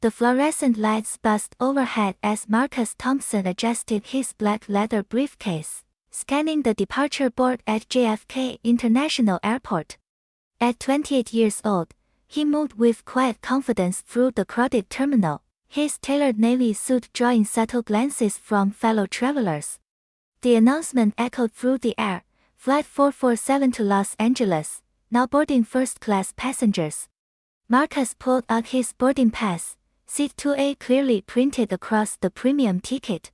The fluorescent lights buzzed overhead as Marcus Thompson adjusted his black leather briefcase, scanning the departure board at JFK International Airport. At 28 years old, he moved with quiet confidence through the crowded terminal, his tailored navy suit drawing subtle glances from fellow travelers. The announcement echoed through the air, Flight 447 to Los Angeles, now boarding first-class passengers. Marcus pulled out his boarding pass, Seat 2A clearly printed across the premium ticket.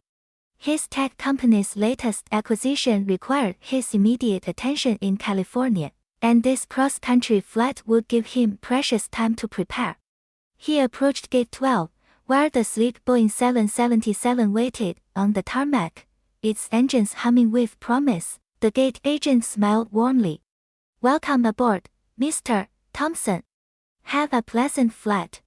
His tech company's latest acquisition required his immediate attention in California, and this cross-country flight would give him precious time to prepare. He approached Gate 12, where the sleek Boeing 777 waited on the tarmac, its engines humming with promise. The gate agent smiled warmly. "Welcome aboard, Mr. Thompson. Have a pleasant flight."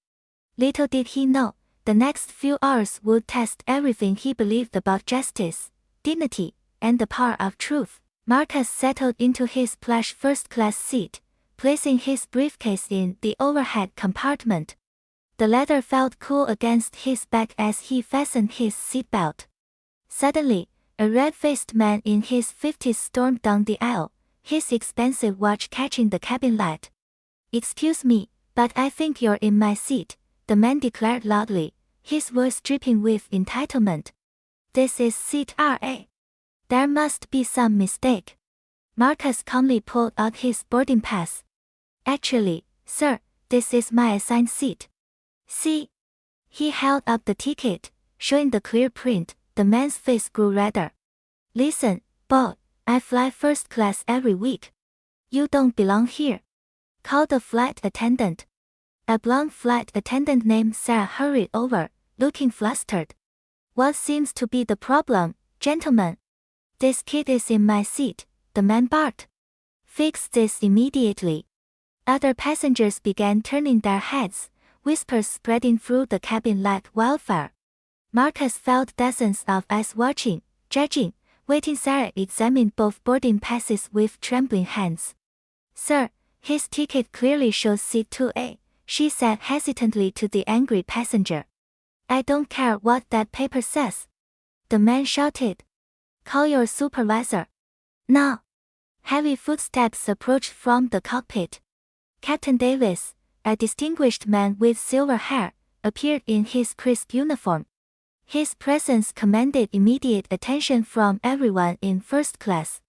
Little did he know, the next few hours would test everything he believed about justice, dignity, and the power of truth. Marcus settled into his plush first-class seat, placing his briefcase in the overhead compartment. The leather felt cool against his back as he fastened his seatbelt. Suddenly, a red-faced man in his 50s stormed down the aisle, his expensive watch catching the cabin light. "Excuse me, but I think you're in my seat," the man declared loudly, his voice dripping with entitlement. "This is seat RA. There must be some mistake." Marcus calmly pulled out his boarding pass. "Actually, sir, this is my assigned seat. See?" He held up the ticket, showing the clear print. The man's face grew redder. "Listen, Bob, I fly first class every week. You don't belong here. Call the flight attendant." A blonde flight attendant named Sarah hurried over, looking flustered. "What seems to be the problem, gentlemen?" "This kid is in my seat," the man barked. "Fix this immediately." Other passengers began turning their heads, whispers spreading through the cabin like wildfire. Marcus felt dozens of eyes watching, judging, waiting. Sarah examined both boarding passes with trembling hands. "Sir, his ticket clearly shows seat 2A, she said hesitantly to the angry passenger. "I don't care what that paper says," the man shouted. "Call your supervisor. Now." Heavy footsteps approached from the cockpit. Captain Davis, a distinguished man with silver hair, appeared in his crisp uniform. His presence commanded immediate attention from everyone in first class.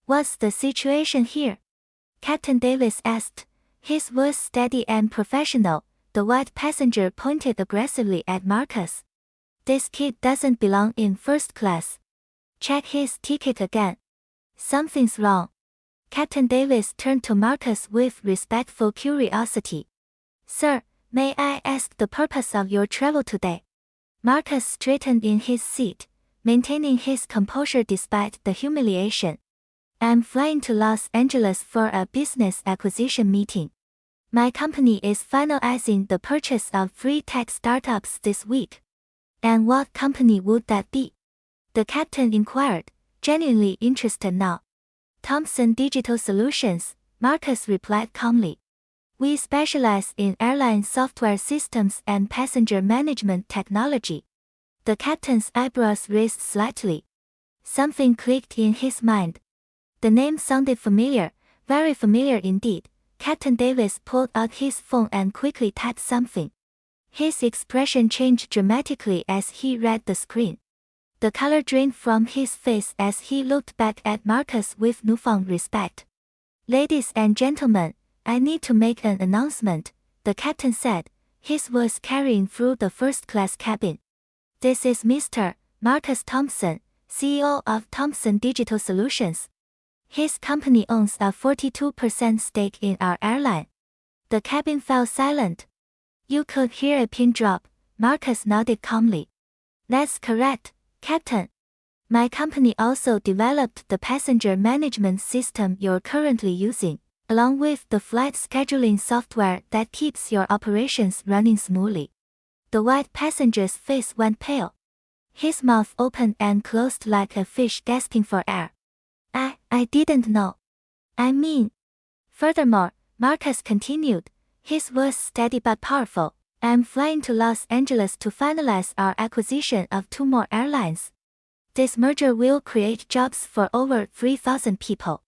"What's the situation here?" Captain Davis asked, his voice steady and professional. The white passenger pointed aggressively at Marcus. "This kid doesn't belong in first class. Check his ticket again." "Something's wrong." Captain Davis turned to Marcus with respectful curiosity. "Sir, may I ask the purpose of your travel today?" Marcus straightened in his seat, maintaining his composure despite the humiliation. "I'm flying to Los Angeles for a business acquisition meeting. My company is finalizing the purchase of 3 tech startups this week." "And what company would that be?" the captain inquired, genuinely interested now. "Thompson Digital Solutions," Marcus replied calmly. "We specialize in airline software systems and passenger management technology." The captain's eyebrows raised slightly. Something clicked in his mind. The name sounded familiar, very familiar indeed. Captain Davis pulled out his phone and quickly typed something. His expression changed dramatically as he read the screen. The color drained from his face as he looked back at Marcus with newfound respect. "Ladies and gentlemen, I need to make an announcement," the captain said, his voice carrying through the first-class cabin. "This is Mr. Marcus Thompson, CEO of Thompson Digital Solutions. His company owns a 42% stake in our airline." The cabin fell silent. You could hear a pin drop. Marcus nodded calmly. "That's correct, Captain. My company also developed the passenger management system you're currently using, along with the flight scheduling software that keeps your operations running smoothly." The white passenger's face went pale. His mouth opened and closed like a fish gasping for air. I didn't know. I mean. Furthermore, Marcus continued, his voice steady but powerful, I'm flying to Los Angeles to finalize our acquisition of 2 more airlines. This merger will create jobs for over 3,000 people.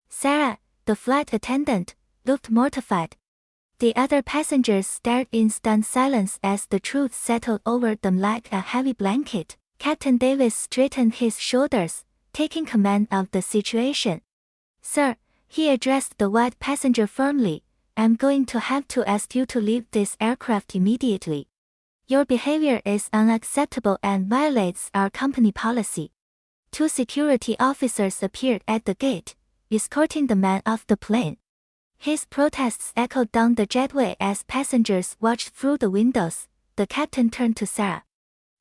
Sarah, the flight attendant, looked mortified. The other passengers stared in stunned silence as the truth settled over them like a heavy blanket. Captain Davis straightened his shoulders, taking command of the situation. Sir, he addressed the white passenger firmly, I'm going to have to ask you to leave this aircraft immediately. Your behavior is unacceptable and violates our company policy. 2 security officers appeared at the gate, escorting the man off the plane. His protests echoed down the jetway as passengers watched through the windows. The captain turned to Sarah.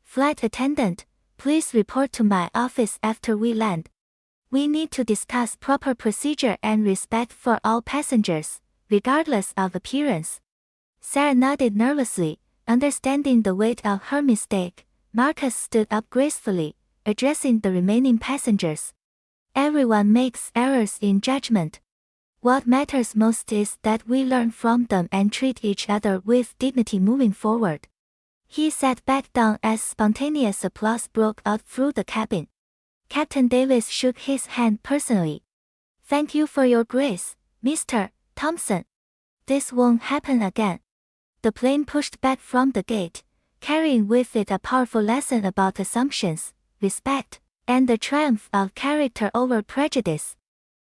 Flight attendant, please report to my office after we land. We need to discuss proper procedure and respect for all passengers, regardless of appearance. Sarah nodded nervously, understanding the weight of her mistake. Marcus stood up gracefully, addressing the remaining passengers. Everyone makes errors in judgment. What matters most is that we learn from them and treat each other with dignity moving forward. He sat back down as spontaneous applause broke out through the cabin. Captain Davis shook his hand personally. Thank you for your grace, Mr. Thompson. This won't happen again. The plane pushed back from the gate, carrying with it a powerful lesson about assumptions, respect, and the triumph of character over prejudice.